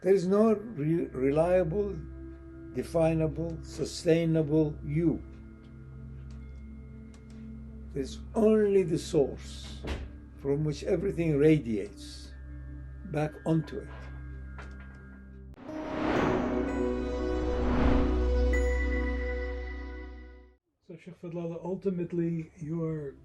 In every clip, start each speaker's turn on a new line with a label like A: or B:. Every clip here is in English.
A: There is no reliable, definable, sustainable you. There's only the source from which everything radiates back onto it.
B: So Shaykh Fadhlalla, ultimately you're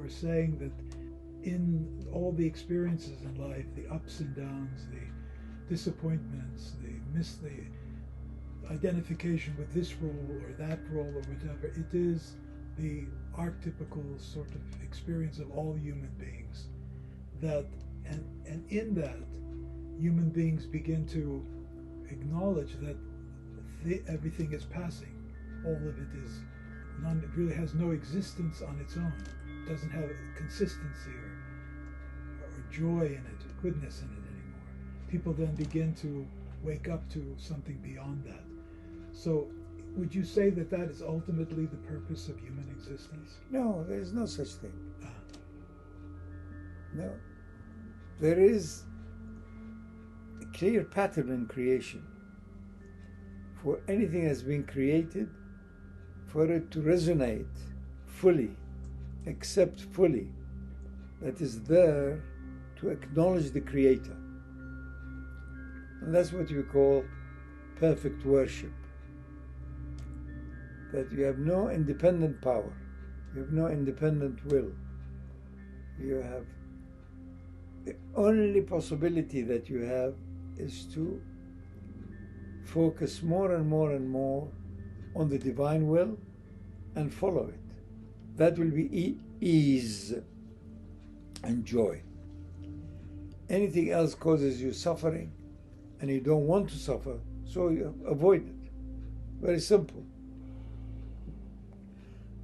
B: saying that in all the experiences in life, the ups and downs, the disappointments, the identification with this role or that role or whatever, it is the archetypical sort of experience of all human beings. And in that, human beings begin to acknowledge that everything is passing. All of it is it really has no existence on its own. It doesn't have consistency or joy in it, or goodness in it anymore. People then begin to wake up to something beyond that. So would you say that that is ultimately the purpose of human existence?
A: No, there is no such thing. No. There is a clear pattern in creation. For anything has been created, for it to resonate fully, accept fully, that is there to acknowledge the Creator. And that's what we call perfect worship. That you have no independent power, you have no independent will. You have the only possibility that you have is to focus more and more and more on the divine will and follow it. That will be ease and joy. Anything else causes you suffering and you don't want to suffer, so you avoid it. Very simple.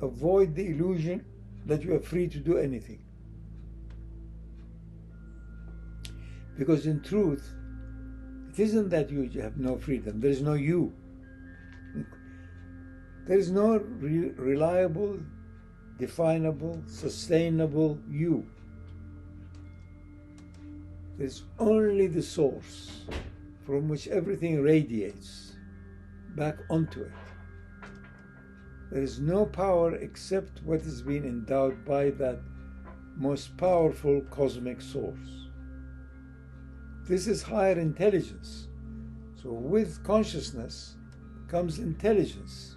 A: Avoid the illusion that you are free to do anything. Because in truth, it isn't that you have no freedom, there is no you. There is no reliable, definable, sustainable you. There's only the source from which everything radiates back onto it. There is no power except what has been endowed by that most powerful cosmic source. This is higher intelligence. So with consciousness comes intelligence.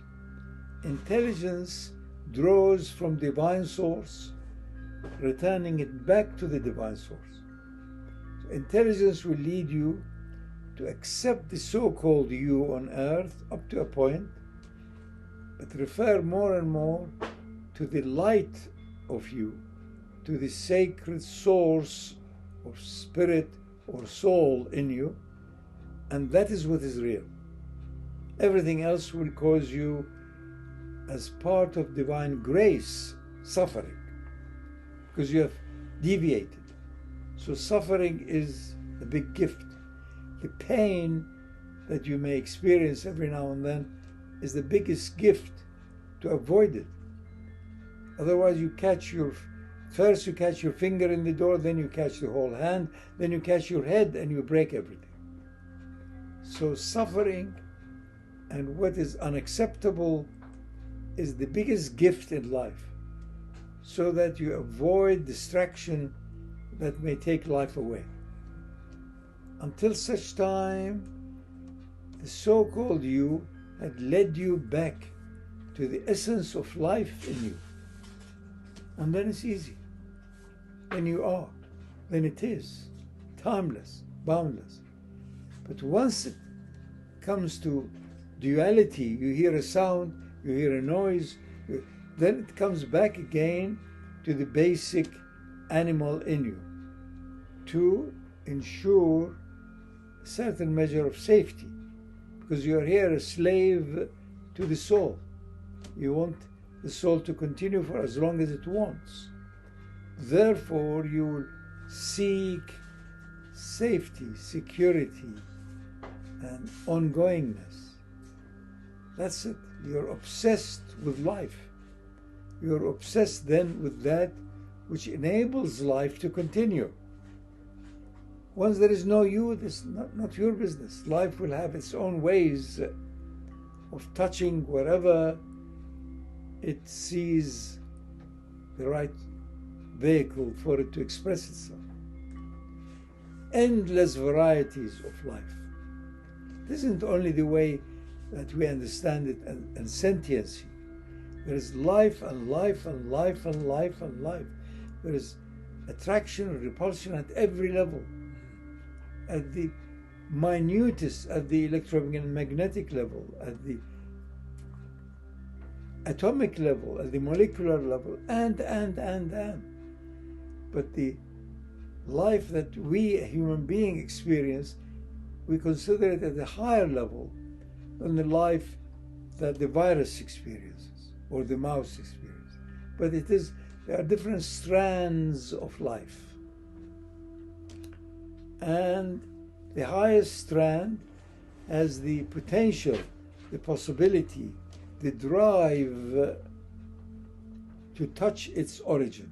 A: Intelligence draws from divine source, returning it back to the divine source. So intelligence will lead you to accept the so-called you on earth up to a point, but refer more and more to the light of you, to the sacred source of spirit or soul in you, and that is what is real. Everything else will cause you, as part of divine grace, suffering, because you have deviated. So suffering is a big gift. The pain that you may experience every now and then is the biggest gift to avoid it. Otherwise first you catch your finger in the door, then you catch the whole hand, then you catch your head and you break everything. So suffering and what is unacceptable is the biggest gift in life, so that you avoid distraction that may take life away. Until such time, the so-called you had led you back to the essence of life in you. And then it's easy. Then you are. Then it is. Timeless, boundless. But once it comes to duality, you hear a sound, you hear a noise, then it comes back again to the basic animal in you to ensure a certain measure of safety, because you are here a slave to the soul. You want the soul to continue for as long as it wants. Therefore, you will seek safety, security, and ongoingness. That's it. You're obsessed with life. You're obsessed then with that which enables life to continue. Once there is no you, this is not your business. Life will have its own ways of touching wherever it sees the right vehicle for it to express itself. Endless varieties of life. This isn't only the way that we understand it and sentiency. There is life and life and life and life and life. There is attraction and repulsion at every level. At the minutest, at the electromagnetic level, at the atomic level, at the molecular level, and. But the life that we, a human being, experience, we consider it at a higher level than the life that the virus experiences or the mouse experiences. But there are different strands of life. And the highest strand has the potential, the possibility, the drive to touch its origin.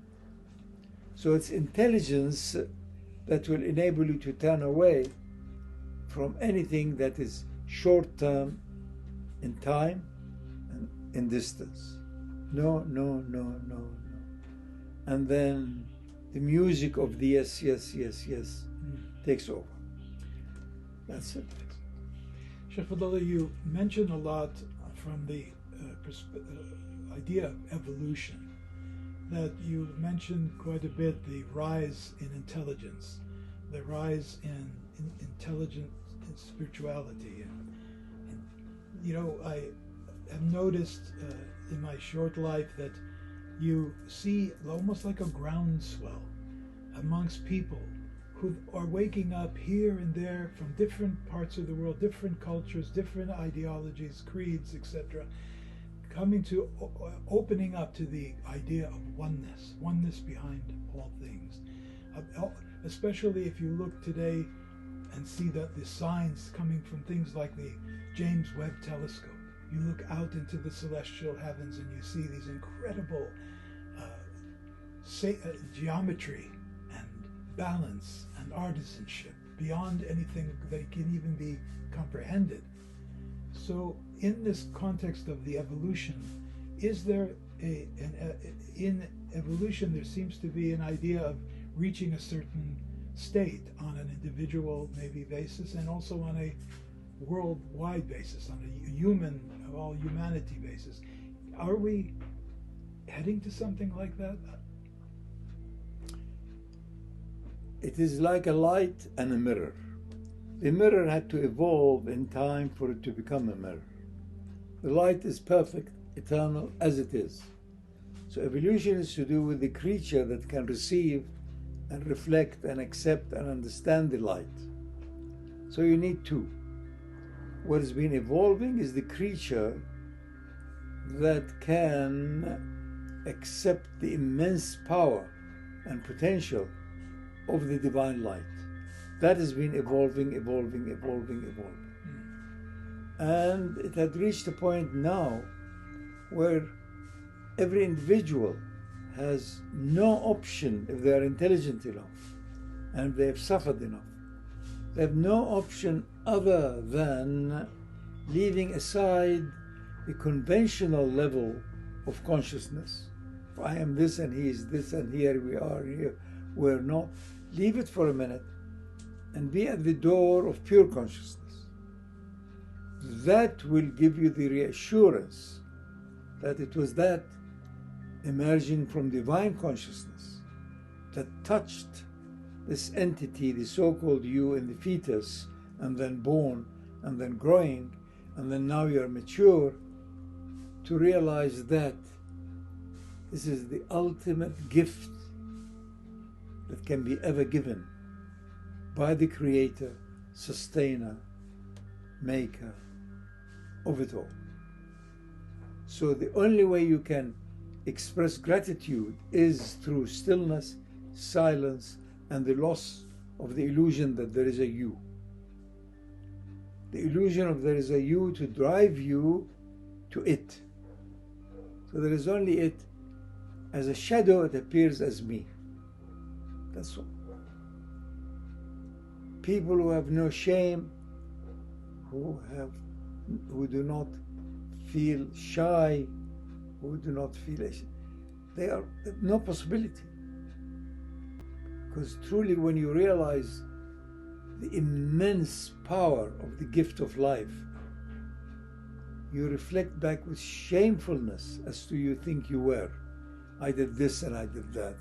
A: So it's intelligence that will enable you to turn away from anything that is short-term in time and in distance. No. And then the music of the yes takes over. That's it.
B: Shaykh Fadhlalla, you mentioned a lot from the idea of evolution, that you mentioned quite a bit the rise in intelligence, the rise in intelligent spirituality. And I have noticed in my short life that you see almost like a groundswell amongst people who are waking up here and there from different parts of the world, different cultures, different ideologies, creeds, etc., coming to opening up to the idea of oneness behind all things. Especially if you look today and see that the signs coming from things like the James Webb Telescope. You look out into the celestial heavens and you see these incredible geometry and balance and artisanship beyond anything that can even be comprehended. So in this context of the evolution, is there in evolution there seems to be an idea of reaching a certain state on an individual maybe basis and also on a worldwide basis, on a all humanity basis. Are we heading to something like that?
A: It is like a light and a mirror. The mirror had to evolve in time for it to become a mirror. The light is perfect, eternal, as it is. So evolution is to do with the creature that can receive and reflect and accept and understand the light. So you need two. What has been evolving is the creature that can accept the immense power and potential of the divine light. That has been evolving. And it had reached a point now where every individual has no option, if they are intelligent enough and if they have suffered enough, they have no option other than leaving aside the conventional level of consciousness. If I am this and he is this and here we are, here we're not. Leave it for a minute and be at the door of pure consciousness. That will give you the reassurance that it was that emerging from divine consciousness that touched this entity, the so-called you in the fetus, and then born, and then growing, and then now you're mature, to realize that this is the ultimate gift that can be ever given by the Creator, Sustainer, Maker of it all. So the only way you can express gratitude is through stillness, silence, and the loss of the illusion that there is a you. The illusion of there is a you to drive you to it. So there is only it. As a shadow, it appears as me. That's all. people who have no shame, who do not feel shy, who do not feel they have no possibility. Because truly, when you realize the immense power of the gift of life, you reflect back with shamefulness as to you think you were. I did this and I did that.